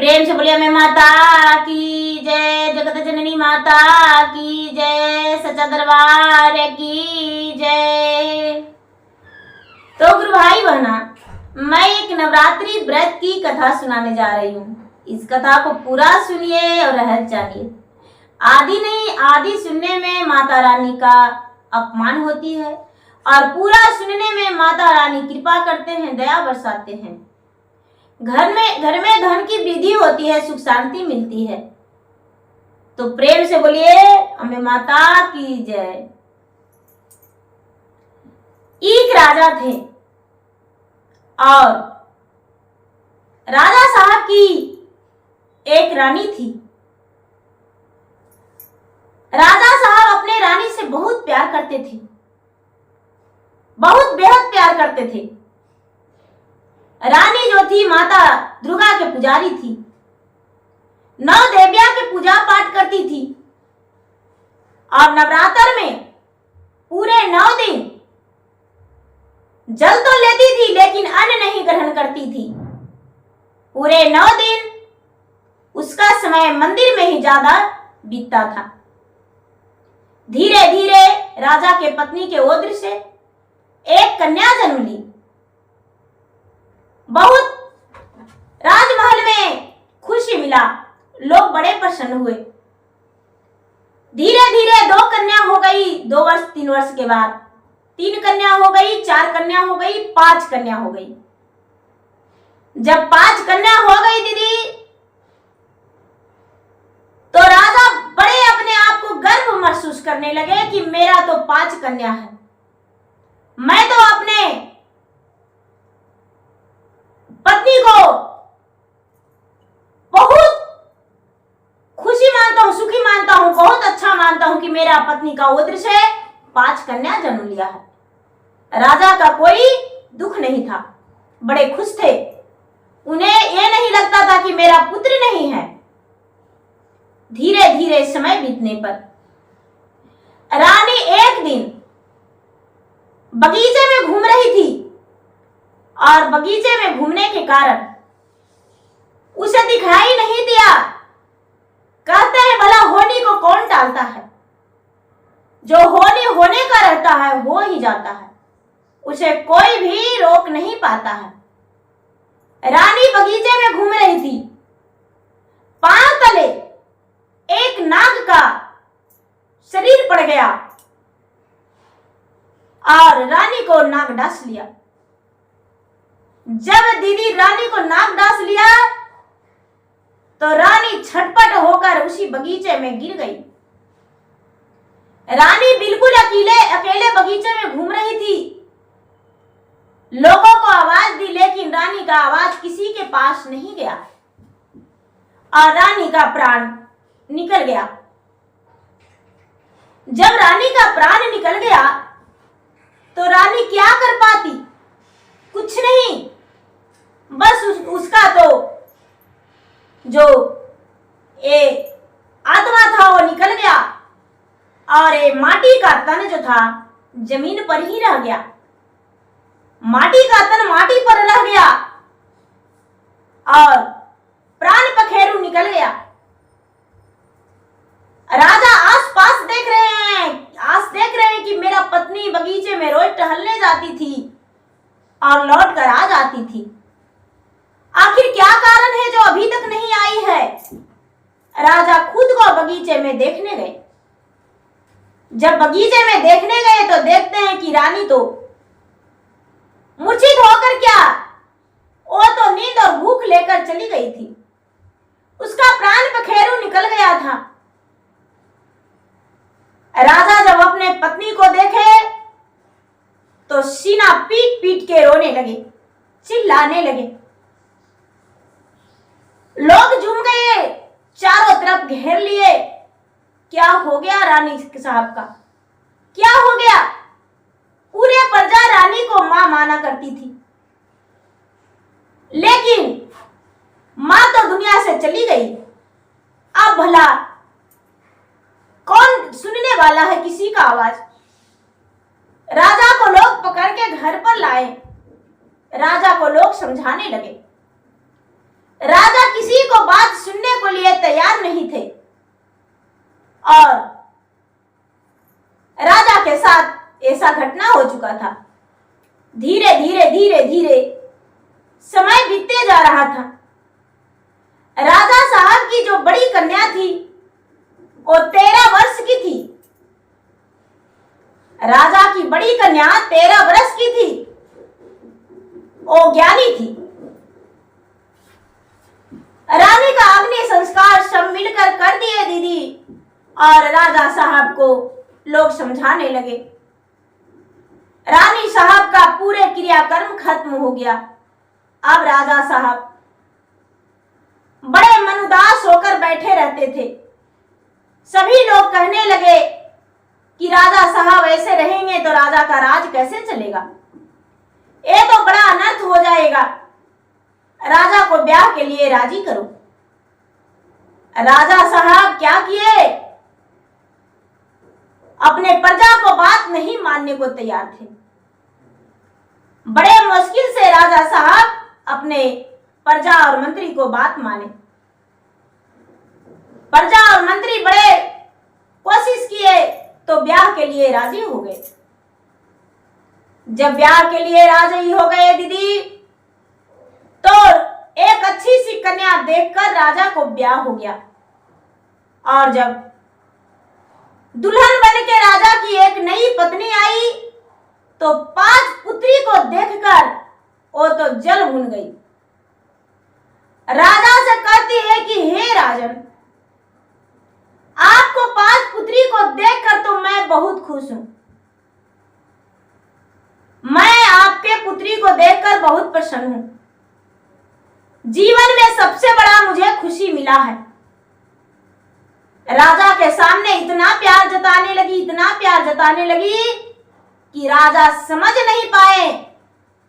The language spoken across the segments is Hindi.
प्रेम से बोलिए मैं माता की जय, जगत जननी माता की जय, सच्चा दरबार की जय। तो गुरु भाई बहना, मैं एक नवरात्रि व्रत की कथा सुनाने जा रही हूँ। इस कथा को पूरा सुनिए और रहस्य जानिए। आदि नहीं आदि सुनने में माता रानी का अपमान होती है और पूरा सुनने में माता रानी कृपा करते हैं, दया बरसाते हैं। घर में धन की वृद्धि होती है, सुख शांति मिलती है। तो प्रेम से बोलिए अम्बे माता की जय। एक राजा थे और राजा साहब की एक रानी थी। राजा साहब अपने रानी से बहुत प्यार करते थे, बहुत बेहद प्यार करते थे। रानी जो थी माता दुर्गा के पुजारी थी, 9 देवियां के पूजा पाठ करती थी और नवरात्र में पूरे 9 दिन जल तो लेती थी लेकिन अन्न नहीं ग्रहण करती थी। पूरे 9 दिन उसका समय मंदिर में ही ज्यादा बीतता था। धीरे धीरे राजा के पत्नी के ओद्र से एक कन्या जन्म ली। बहुत राजमहल में खुशी मिला, लोग बड़े प्रसन्न हुए। धीरे धीरे 2 कन्या हो गई, 2 वर्ष 3 वर्ष के बाद 3 कन्या हो गई, 4 कन्या हो गई, 5 कन्या हो गई। जब 5 कन्या हो गई दीदी, तो राजा बड़े अपने आप को गर्व महसूस करने लगे कि मेरा तो 5 कन्या है। मैं तो अपने पत्नी को बहुत खुशी मानता हूं, सुखी मानता हूं, बहुत अच्छा मानता हूं कि मेरा पत्नी का उद्र से 5 कन्या जन्म लिया है। राजा का कोई दुख नहीं था, बड़े खुश थे। उन्हें यह नहीं लगता था कि मेरा पुत्र नहीं है। धीरे धीरे समय बीतने पर रानी एक दिन बगीचे में घूम रही थी और बगीचे में घूमने के कारण उसे दिखाई नहीं दिया। कहते हैं भला होनी को कौन टालता है, जो होने का रहता है हो ही जाता है, उसे कोई भी रोक नहीं पाता है। रानी बगीचे में घूम रही थी, पांव तले एक नाग का शरीर पड़ गया और रानी को नाग डांस लिया। जब दीदी रानी को नाग डांस लिया तो रानी छटपट होकर उसी बगीचे में गिर गई। रानी बिल्कुल अकेले बगीचे में घूम रही थी। लोगों को आवाज दी लेकिन रानी का आवाज किसी के पास नहीं गया और रानी का प्राण निकल गया। जब रानी का प्राण निकल गया तो रानी क्या कर पाती? कुछ नहीं, बस उसका तो जो आत्मा था वो निकल गया और माटी का तन जो था जमीन पर ही रह गया। माटी का तन माटी पर रह गया और प्राण पखेरु निकल गया। राजा आसपास देख रहे हैं कि मेरा पत्नी बगीचे में रोज टहलने जाती थी और लौट कर आ जाती थी। आखिर क्या कारण है जो अभी तक नहीं आई है? राजा खुद को बगीचे में देखने गए। जब बगीचे में देखने गए तो देखते हैं कि रानी तो मूर्छित होकर क्या, वो तो नींद और भूख लेकर चली गई थी। उसका प्राण पखेरु निकल गया था। राजा जब अपने पत्नी को देखे तो सीना पीट पीट के रोने लगे, चिल्लाने लगे। लोग झूम गए, चारों तरफ घेर लिए। क्या हो गया रानी साहब का? क्या हो गया? पूरे प्रजा रानी को मां माना करती थी, लेकिन मां तो दुनिया से चली गई। अब भला कौन सुनने वाला है किसी का आवाज? राजा को लोग पकड़ के घर पर लाए। राजा को लोग समझाने लगे। राजा किसी को बात नहीं थे और राजा के साथ ऐसा घटना हो चुका था। धीरे धीरे धीरे धीरे समय बीतते जा रहा था। राजा साहब की जो बड़ी कन्या थी वो 13 वर्ष की थी। राजा की बड़ी कन्या 13 वर्ष की थी। वो ज्ञानी थी। रानी का अग्नि संस्कार सब मिलकर कर दिए दीदी और राजा साहब को लोग समझाने लगे। रानी साहब का पूरे क्रियाकर्म खत्म हो गया। अब राजा साहब बड़े मनुदास होकर बैठे रहते थे। सभी लोग कहने लगे कि राजा साहब ऐसे रहेंगे तो राजा का राज कैसे चलेगा, ये तो बड़ा अनर्थ हो जाएगा। राजा को ब्याह के लिए राजी करो। राजा साहब क्या किए, अपने प्रजा को बात नहीं मानने को तैयार थे। बड़े मुश्किल से राजा साहब अपने प्रजा और मंत्री को बात माने। प्रजा और मंत्री बड़े कोशिश किए तो ब्याह के लिए राजी हो गए। जब ब्याह के लिए राजी हो गए दीदी तो एक अच्छी सी कन्या देखकर राजा को ब्याह हो गया। और जब दुल्हन बन के राजा की एक नई पत्नी आई तो 5 पुत्री को देखकर वो तो जल भून गई। राजा से कहती है कि हे राजन, आपको 5 पुत्री को देखकर तो मैं बहुत खुश हूं। मैं आपके पुत्री को देखकर बहुत प्रसन्न हूं। जीवन में सबसे बड़ा मुझे खुशी मिला है। राजा के सामने इतना प्यार जताने लगी, इतना प्यार जताने लगी कि राजा समझ नहीं पाए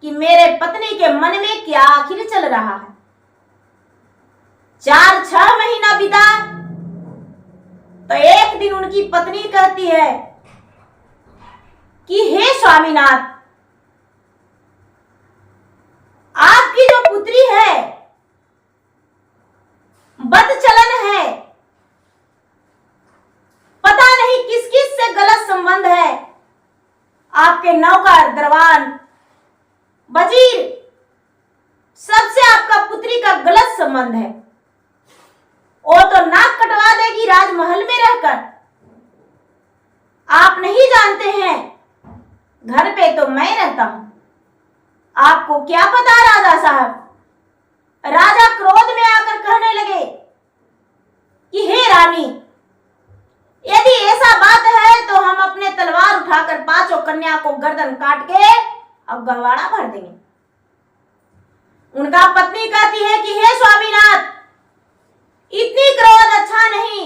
कि मेरे पत्नी के मन में क्या आखिर चल रहा है। 4-6 महीना बीता तो एक दिन उनकी पत्नी कहती है कि हे स्वामीनाथ, आपकी जो पुत्री है बदचलन है, पता नहीं किस किस से गलत संबंध है। आपके नौकर, दरबान, वजीर सबसे आपका पुत्री का गलत संबंध है। वो तो नाक कटवा देगी राजमहल में रहकर। आप नहीं जानते हैं घर पे तो मैं रहता हूं। आपको क्या पता राजा साहब। राजा क्रोध में आकर कहने लगे कि हे रानी, यदि ऐसा बात है तो हम अपने तलवार उठाकर 5 कन्या को गर्दन काट के अब गहवाड़ा भर देंगे। उनका पत्नी कहती है कि हे स्वामीनाथ, इतनी क्रोध अच्छा नहीं,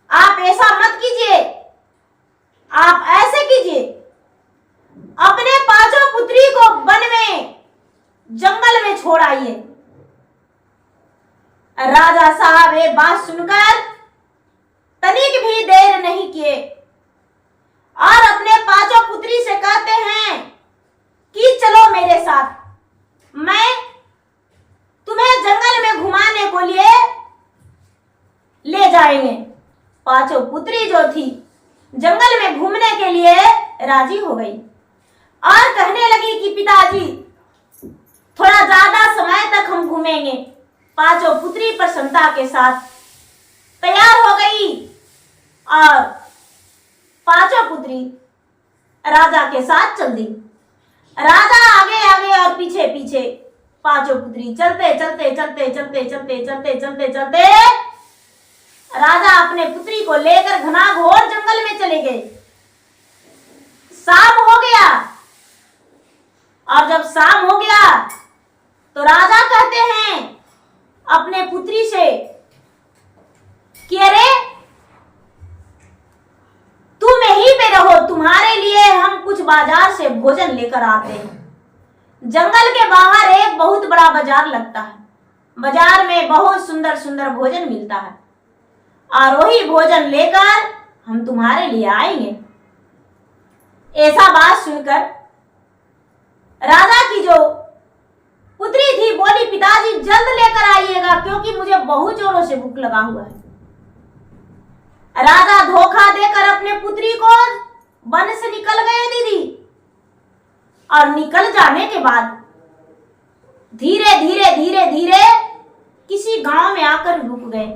आप ऐसा मत कीजिए। आप ऐसे कीजिए, अपने 5 पुत्री को वन में, जंगल में छोड़ आइए। राजा साहब ये बात सुनकर तनिक भी देर नहीं किए और अपने 5 पुत्री से कहते हैं कि चलो मेरे साथ, मैं तुम्हें जंगल में घुमाने को लिए ले जाएंगे। 5 पुत्री जो थी जंगल में घूमने के लिए राजी हो गई और कहने लगी कि पिताजी थोड़ा ज्यादा समय तक हम घूमेंगे। 5 पुत्री प्रसन्नता के साथ तैयार हो गई और 5 पुत्री राजा के साथ चल दी। राजा आगे आगे और पीछे पीछे, 5 पुत्री चलते चलते चलते चलते चलते चलते चलते चलते राजा अपने पुत्री को लेकर घनाघोर जंगल में चले गए। शाम हो गया और जब शाम हो गया तो राजा कहते हैं अपने पुत्री से कि अरे तुम यहीं पे रहो, तुम्हारे लिए हम कुछ बाजार से भोजन लेकर आते हैं। जंगल के बाहर एक बहुत बड़ा बाजार लगता है। बाजार में बहुत सुंदर सुंदर भोजन मिलता है और वही भोजन लेकर हम तुम्हारे लिए आएंगे। ऐसा बात सुनकर राजा की जो पुत्री थी बोली, पिताजी जल्द लेकर आइएगा क्योंकि मुझे बहुत जोरों से से भूख लगा हुआ है। राजा धोखा देकर अपने पुत्री को वन से निकल गए दीदी, और निकल जाने के बाद धीरे धीरे धीरे धीरे किसी गांव में आकर रुक गए।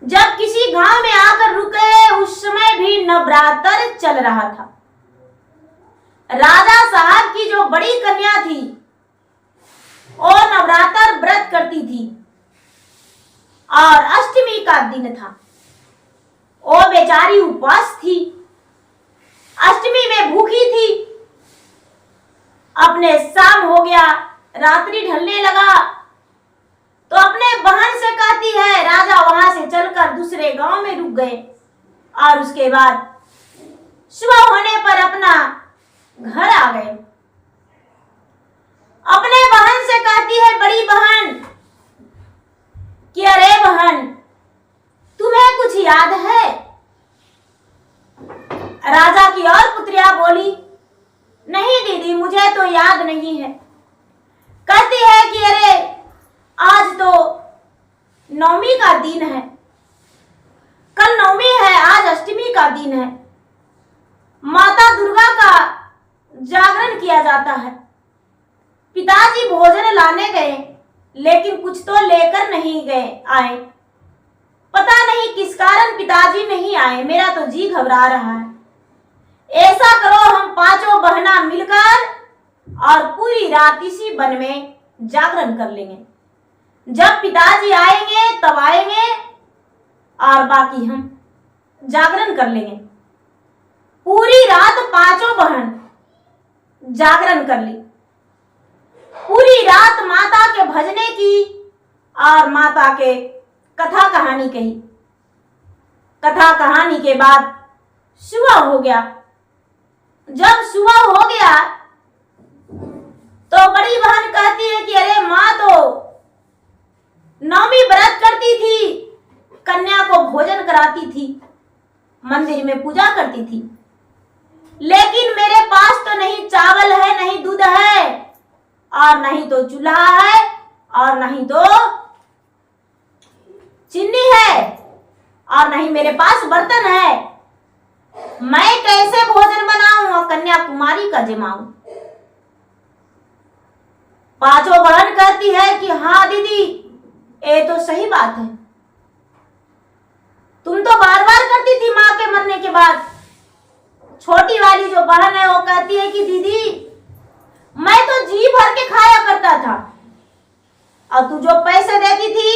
जब किसी गांव में आकर रुके, उस समय भी नवरात्र चल रहा था। राजा साहब की जो बड़ी कन्या थी वो नवरात्र व्रत करती थी और अष्टमी का दिन था। वो बेचारी उपवास थी, अष्टमी में भूखी थी। अपने शाम हो गया, रात्रि ढलने लगा, तो अपने बहन से कहती है, राजा वहां से चलकर दूसरे गांव में रुक गए और उसके बाद सुबह होने पर अपना घर आ गए। अपने बहन से कहती है बड़ी बहन कि अरे बहन, तुम्हें कुछ याद है? राजा की और पुत्रिया बोली, नहीं दीदी, मुझे तो याद नहीं है। कहती है कि अरे आज तो नवमी का दिन है, कल नवमी है, आज अष्टमी का दिन है। माता दुर्गा का जागरण किया जाता है। पिताजी भोजन लाने गए, लेकिन कुछ तो लेकर नहीं गए आए। पता नहीं किस कारण पिताजी नहीं आए, मेरा तो जी घबरा रहा है। ऐसा करो, हम पांचों बहना मिलकर और पूरी रात इसी वन में जागरण कर लेंगे। जब पिताजी आएंगे तब आएंगे और बाकी हम जागरण कर लेंगे। पूरी रात पांचों बहन जागरण कर ली। पूरी रात माता के भजने की और माता के कथा कहानी कही। कथा कहानी के बाद सुबह हो गया। जब सुबह हो गया तो बड़ी बहन कहती है कि अरे माँ तो नवमी व्रत करती थी, कन्या को भोजन कराती थी, मंदिर में पूजा करती थी, लेकिन मेरे पास तो नहीं चावल है, नहीं दूध है, और नहीं तो चूल्हा है, और नहीं तो चीनी है, और नहीं मेरे पास बर्तन है। मैं कैसे भोजन बनाऊं और कन्या कुमारी का जमाऊं? पांचों बहन कहती है कि हाँ दीदी, ये तो सही बात है। तुम तो बार बार करती थी माँ के मरने के बाद। छोटी वाली जो बहन है वो कहती है कि दीदी, मैं तो जी भर के खाया करता था, और तू जो पैसे देती थी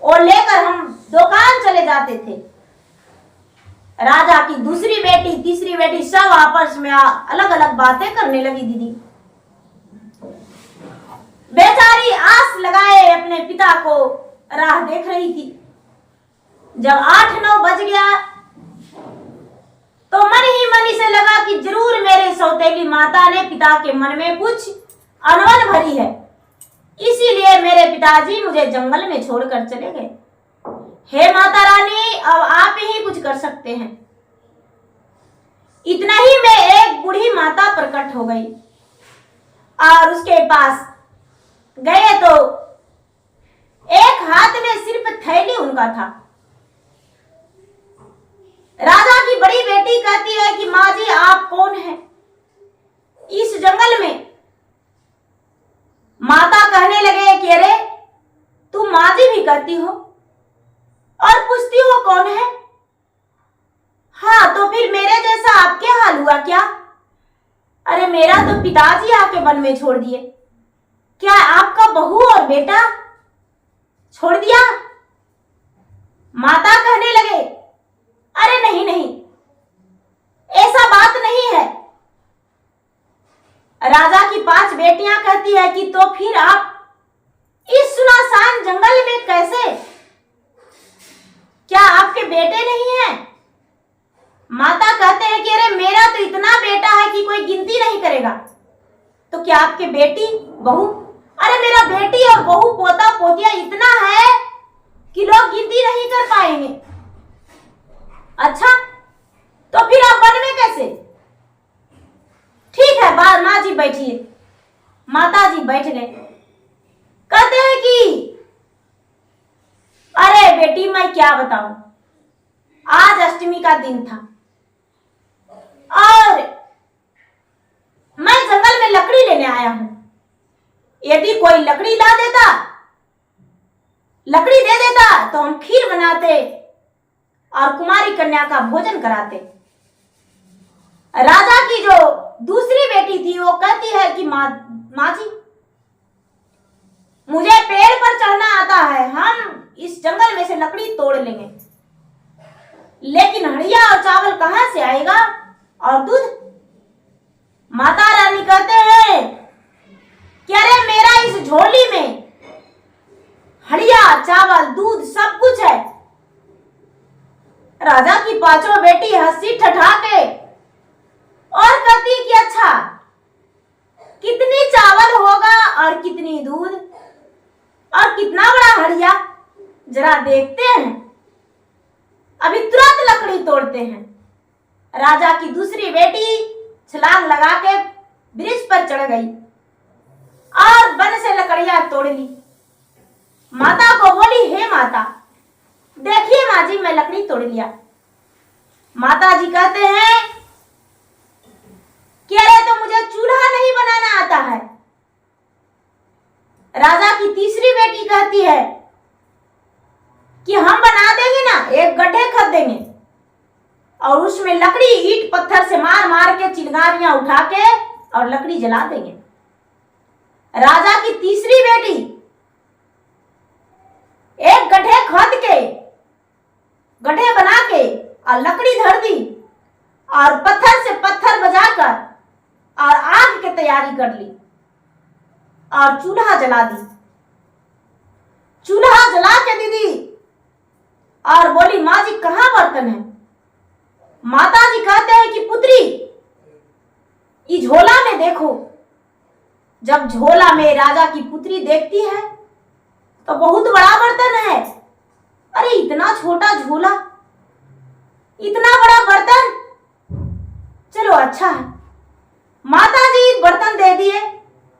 वो लेकर हम दुकान चले जाते थे। राजा की दूसरी बेटी, तीसरी बेटी सब आपस में अलग अलग बातें करने लगी। दीदी बेचारी आस लगाए अपने पिता को राह देख रही थी। जब 8-9 बज गया तो मन ही मन से लगा कि जरूर मेरे सौतेली माता ने पिता के मन में कुछ अनबन भरी है, इसीलिए मेरे पिताजी मुझे जंगल में छोड़कर चले गए। हे माता रानी, अब आप ही कुछ कर सकते हैं। इतना ही में एक बूढ़ी माता प्रकट हो गई और उसके पास गए तो एक हाथ में सिर्फ थैली उनका था। राजा की बड़ी बेटी कहती है कि माँ जी, आप कौन हैं इस जंगल में? माता कहने लगे कि अरे तुम माँ जी भी कहती हो और पूछती हो कौन है? हाँ, तो फिर मेरे जैसा आपके हाल हुआ क्या? अरे मेरा तो पिताजी आके वन में छोड़ दिए, क्या आपका बहू और बेटा छोड़ दिया? माता कहने लगे, अरे नहीं नहीं, ऐसा बात नहीं है। राजा की 5 बेटियां कहती है कि तो फिर आप इस सुनसान जंगल में कैसे? क्या आपके बेटे नहीं हैं? माता कहते हैं कि अरे मेरा तो इतना बेटा है कि कोई गिनती नहीं करेगा। तो क्या आपके बेटी बहू? अरे मेरा बेटी और बहू पोता पोतिया इतना है कि लोग गिनती नहीं कर पाएंगे। अच्छा, तो फिर आप वन में कैसे? ठीक है, बाद माँ जी बैठिए। माता जी बैठ गए। कहते हैं कि बेटी मैं क्या बताऊं, आज अष्टमी का दिन था और मैं जंगल में लकड़ी लेने आया हूं। यदि कोई लकड़ी ला देता, लकड़ी दे देता तो हम खीर बनाते और कुमारी कन्या का भोजन कराते। राजा की जो दूसरी बेटी थी वो कहती है कि माँ जी, मुझे पेड़ पर चढ़ना आता है, हम इस जंगल में से लकड़ी तोड़ लेंगे, लेकिन हड़िया और चावल कहां से आएगा और दूध? माता रानी कहते हैं कि अरे मेरा इस झोली में हड़िया, चावल, दूध सब कुछ है। राजा की पांचों बेटी हंसी ठठाके और कहती कि अच्छा, कितनी चावल होगा और कितनी दूध और कितना बड़ा हड़िया, जरा देखते हैं। अभी तुरंत लकड़ी तोड़ते हैं। राजा की दूसरी बेटी छलांग लगा के वृक्ष पर चढ़ गई और वन से लकड़ियां तोड़ ली। माता को बोली, हे माता, देखिए माँ जी, मैं लकड़ी तोड़ लिया। माता जी कहते हैं कि अरे तो मुझे चूल्हा नहीं बनाना आता है। राजा की तीसरी बेटी कहती है कि हम बना देंगे ना, एक गड्ढे खोद देंगे और उसमें लकड़ी ईंट पत्थर से मार मार के चिंगारियां उठा के और लकड़ी जला देंगे। राजा की तीसरी बेटी एक गड्ढे खोद के, गड्ढे बना के और लकड़ी धर दी और पत्थर से पत्थर बजाकर और आग की तैयारी कर ली और चूल्हा जला दी। चूल्हा जला के दीदी और बोली, माँ जी कहाँ बर्तन है? माता जी कहते हैं कि पुत्री, इस झोला में देखो। जब झोला में राजा की पुत्री देखती है तो बहुत बड़ा बर्तन है। अरे इतना छोटा झोला, इतना बड़ा बर्तन, चलो अच्छा है। माता जी बर्तन दे दिए।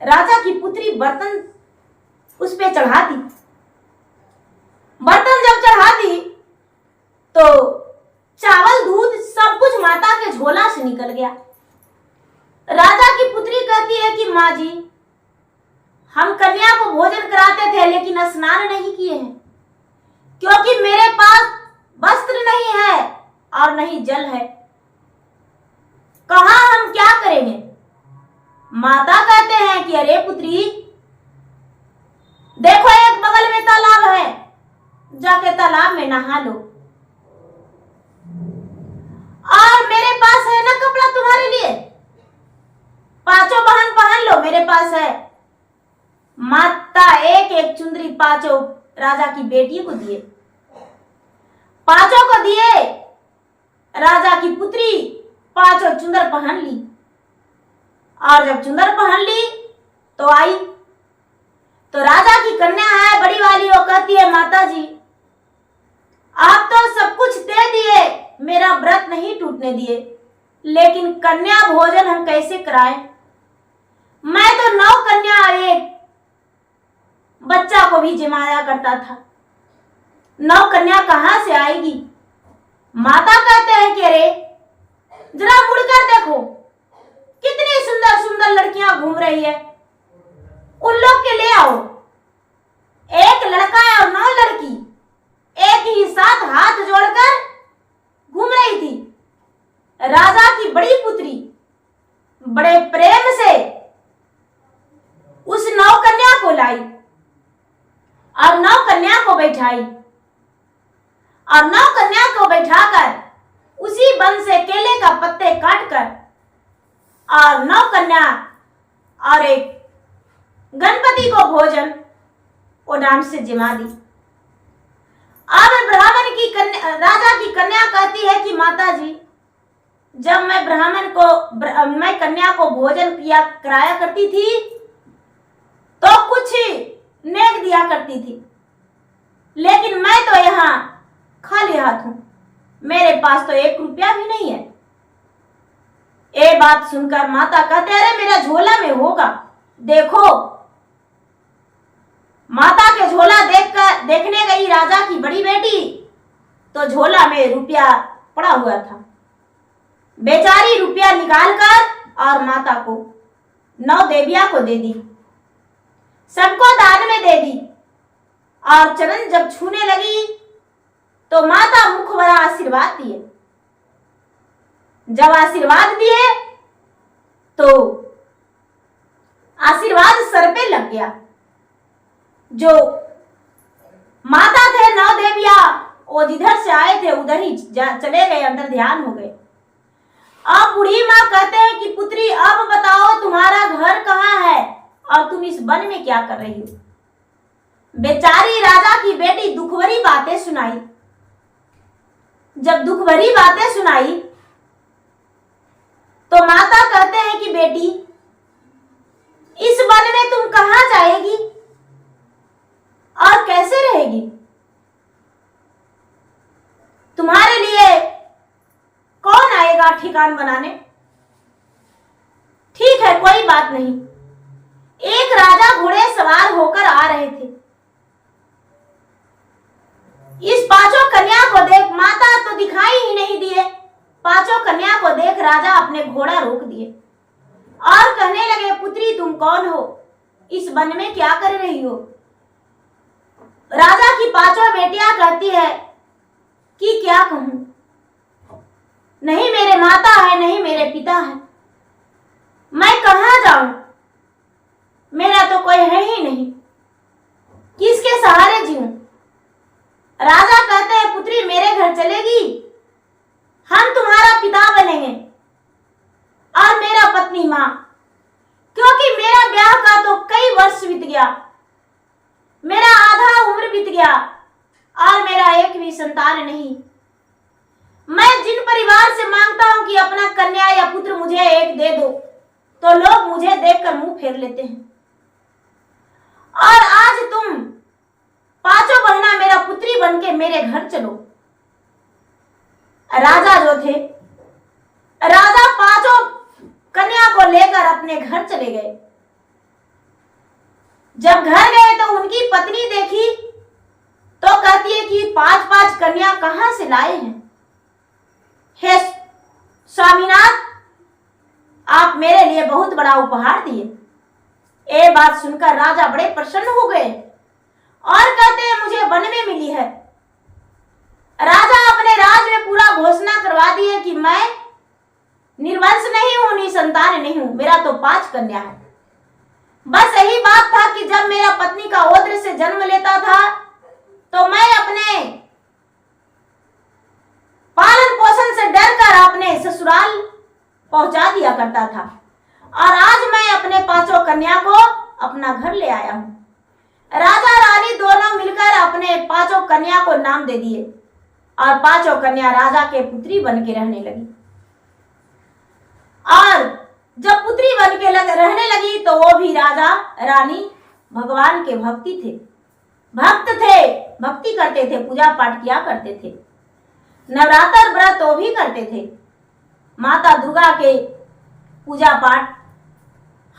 राजा की पुत्री बर्तन उस पे चढ़ा दी। बर्तन जब चढ़ा दी तो चावल, दूध सब कुछ माता के झोला से निकल गया। राजा की पुत्री कहती है कि माँ जी, हम कन्या को भोजन कराते थे लेकिन स्नान नहीं किए हैं, क्योंकि मेरे पास वस्त्र नहीं है और नहीं जल है। कहाँ हम क्या करेंगे? माता कहते हैं कि अरे पुत्री, देखो एक बगल में तालाब है, जाके तालाब में नहा लो। और मेरे पास है ना कपड़ा तुम्हारे लिए, पांचों बहन पहन लो, मेरे पास है। माता एक एक चुंदरी पांचों राजा की बेटी को दिए, पांचों को दिए। राजा की पुत्री पांचों चुंदर पहन ली और जब चुंदर पहन ली तो आई तो राजा की कन्या है बड़ी वाली, वो कहती है, माता जी आप तो सब कुछ दे दिए, मेरा व्रत नहीं टूटने दिए, लेकिन कन्या भोजन हम कैसे कराएं? मैं तो 9 कन्या एक बच्चा को भी जमाया करता था, 9 कन्या कहां से आएगी? माता कहते हैं कि अरे जरा मुड़कर देखो, कितनी सुंदर सुंदर लड़कियां घूम रही है, उन लोग के ले आओ। एक लड़का है और 9 लड़की एक ही साथ हाथ जोड़कर घूम रही थी। राजा की बड़ी पुत्री बड़े प्रेम से उस 9 कन्या को लाई और 9 कन्या को बैठाई और 9 कन्या को बैठाकर उसी वन से केले का पत्ते काटकर और 9 कन्या और एक गणपति को भोजन वो नाम से जिमा दी। अब ब्राह्मण की कन्या, राजा की कन्या कहती है कि माता जी, जब मैं मैं कन्या को भोजन किया कराया करती थी तो कुछ नेक दिया करती थी, लेकिन मैं तो यहाँ खाली हाथ हूं, मेरे पास तो 1 रुपया भी नहीं है। ये बात सुनकर माता कहते, अरे मेरा झोला में होगा, देखो। माता के झोला देखने गई राजा की बड़ी बेटी तो झोला में रुपया पड़ा हुआ था। बेचारी रुपया निकालकर और माता को 9 देविया को दे दी, सबको दान में दे दी। और चरण जब छूने लगी तो माता मुख भरा आशीर्वाद दिए। जब आशीर्वाद दिए तो आशीर्वाद सर पे लग गया। जो माता थे 9 देविया, वो जिधर से आए थे उधर ही चले गए, अंदर ध्यान हो गए। अब बूढ़ी माँ कहते हैं कि पुत्री अब बताओ तुम्हारा घर कहाँ है और तुम इस वन में क्या कर रही हो। बेचारी राजा की बेटी दुख भरी बातें सुनाई। जब दुख भरी बातें सुनाई तो माता कहते हैं कि बेटी इस वन में तुम कहां जाएगी और कैसे रहेगी। तुम्हारे लिए कौन आएगा ठिकान बनाने। ठीक है, कोई बात नहीं। एक राजा घोड़े सवार होकर आ रहे थे। इस 5 कन्या को देख, माता तो दिखाई ही नहीं दिए, 5 कन्या को देख राजा अपने घोड़ा रोक दिए और कहने लगे पुत्री तुम कौन हो, इस वन में क्या कर रही हो। राजा की 5 बेटियां कहती है कि क्या कहूं, नहीं मेरे माता है नहीं मेरे पिता है, मैं कहां जाऊं, मेरा तो कोई है ही नहीं, किसके सहारे जीऊं। राजा कहते हैं पुत्री मेरे घर चलेगी, हम तुम्हारा पिता बनेंगे और मेरा पत्नी मां, क्योंकि मेरा ब्याह का तो कई वर्ष बीत गया, मेरा आधा उम्र बीत गया और मेरा एक भी संतान नहीं। मैं जिन परिवार से मांगता हूं कि अपना कन्या या पुत्र मुझे एक दे दो तो लोग मुझे देखकर मुंह फेर लेते हैं, और आज तुम 5 बहना मेरा पुत्री बनके मेरे घर चलो। राजा जो थे, राजा 5 कन्या को लेकर अपने घर चले गए। जब घर गए तो उनकी पत्नी देखी तो कहती है कि 5-5 कन्या कहां से लाए हैं। हे स्वामीनाथ, आप मेरे लिए बहुत बड़ा उपहार दिए। ये बात सुनकर राजा बड़े प्रसन्न हो गए और कहते हैं मुझे वन में मिली है। राजा अपने राज में पूरा घोषणा करवा दी है कि मैं निर्वंश नहीं हूं, निसंतान नहीं हूं, मेरा तो 5 कन्या है। बस यही बात था कि जब मेरा पत्नी का ओद्र से जन्म लेता था तो मैं अपने पालन पोषण से डरकर अपने ससुराल पहुंचा दिया करता था, और आज मैं अपने 5 कन्या को अपना घर ले आया हूं। राजा रानी दोनों मिलकर अपने 5 कन्या को नाम दे दिए और 5 कन्या राजा के पुत्री बन के रहने लगी। और जब पुत्री बन के रहने लगी तो वो भी राजा रानी भगवान के भक्ति थे, भक्त थे, भक्ति करते थे, पूजा पाठ किया करते थे, नवरात्र व्रत वो भी करते थे, माता दुर्गा के पूजा पाठ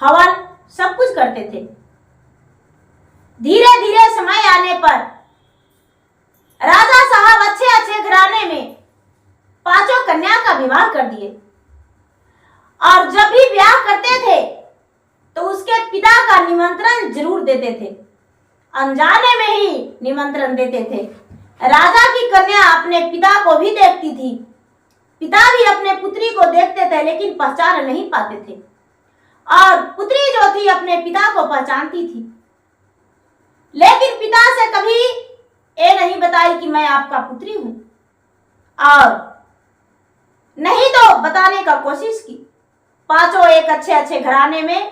हवन सब कुछ करते थे। धीरे धीरे समय आने पर राजा साहब अच्छे अच्छे घराने में 5 कन्या का विवाह कर दिए, और जब भी ब्याह करते थे तो उसके पिता का निमंत्रण जरूर देते थे, अनजाने में ही निमंत्रण देते थे। राजा की कन्या अपने पिता को भी देखती थी, पिता भी अपने पुत्री को देखते थे लेकिन पहचान नहीं पाते थे, और पुत्री जो थी अपने पिता को पहचानती थी, लेकिन पिता से कभी ये नहीं बताई कि मैं आपका पुत्री हूं, और नहीं तो बताने का कोशिश की। 5 एक अच्छे अच्छे घराने में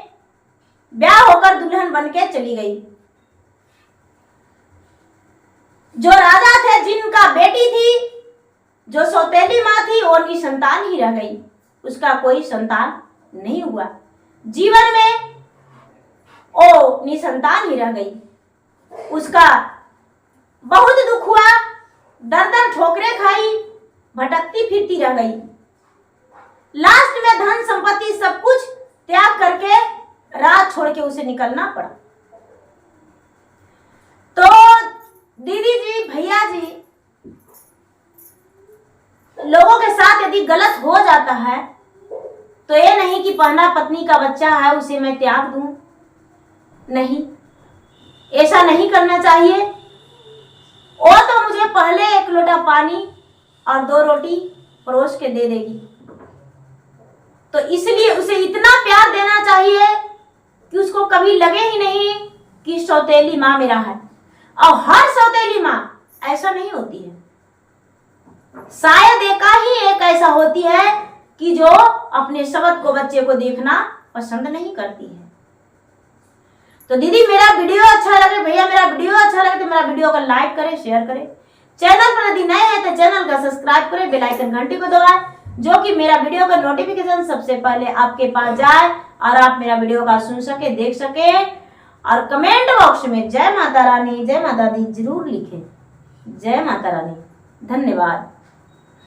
ब्याह होकर दुल्हन बनके चली गई। जो राजा थे जिनका बेटी थी, जो सौतेली माँ थी, वो निसंतान ही रह गई, उसका कोई संतान नहीं हुआ। जीवन में वो निसंतान ही रह गई, उसका बहुत दुख हुआ, दर दर ठोकरें खाई, भटकती फिरती रह गई। लास्ट में धन संपत्ति सब कुछ त्याग करके राज छोड़ के उसे निकलना पड़ा। तो दीदी जी भैया जी, लोगों के साथ यदि गलत हो जाता है तो ये नहीं कि पहला पत्नी का बच्चा है उसे मैं त्याग दूं, नहीं, ऐसा नहीं करना चाहिए। वो तो मुझे पहले 1 लोटा पानी और 2 रोटी परोस के दे देगी, तो इसलिए उसे इतना प्यार देना चाहिए कि उसको कभी लगे ही नहीं कि सौतेली माँ मेरा है। और हर सौतेली माँ ऐसा नहीं होती है, शायद एक ऐसा होती है कि जो अपने सबद को बच्चे को देखना पसंद नहीं करती है। तो दीदी मेरा वीडियो अच्छा लगे, भैया मेरा वीडियो अच्छा लगे तो मेरा वीडियो को लाइक करें, शेयर करें। चैनल पर यदि नए हैं तो चैनल का सब्सक्राइब करें, बेल आइकन घंटी को दबाएं, जो कि मेरा वीडियो का नोटिफिकेशन सबसे पहले आपके पास जाए और आप मेरा वीडियो का सुन सके, देख सके। और कमेंट बॉक्स में जय माता रानी, जय माता दी जरूर लिखें। जय माता रानी, धन्यवाद।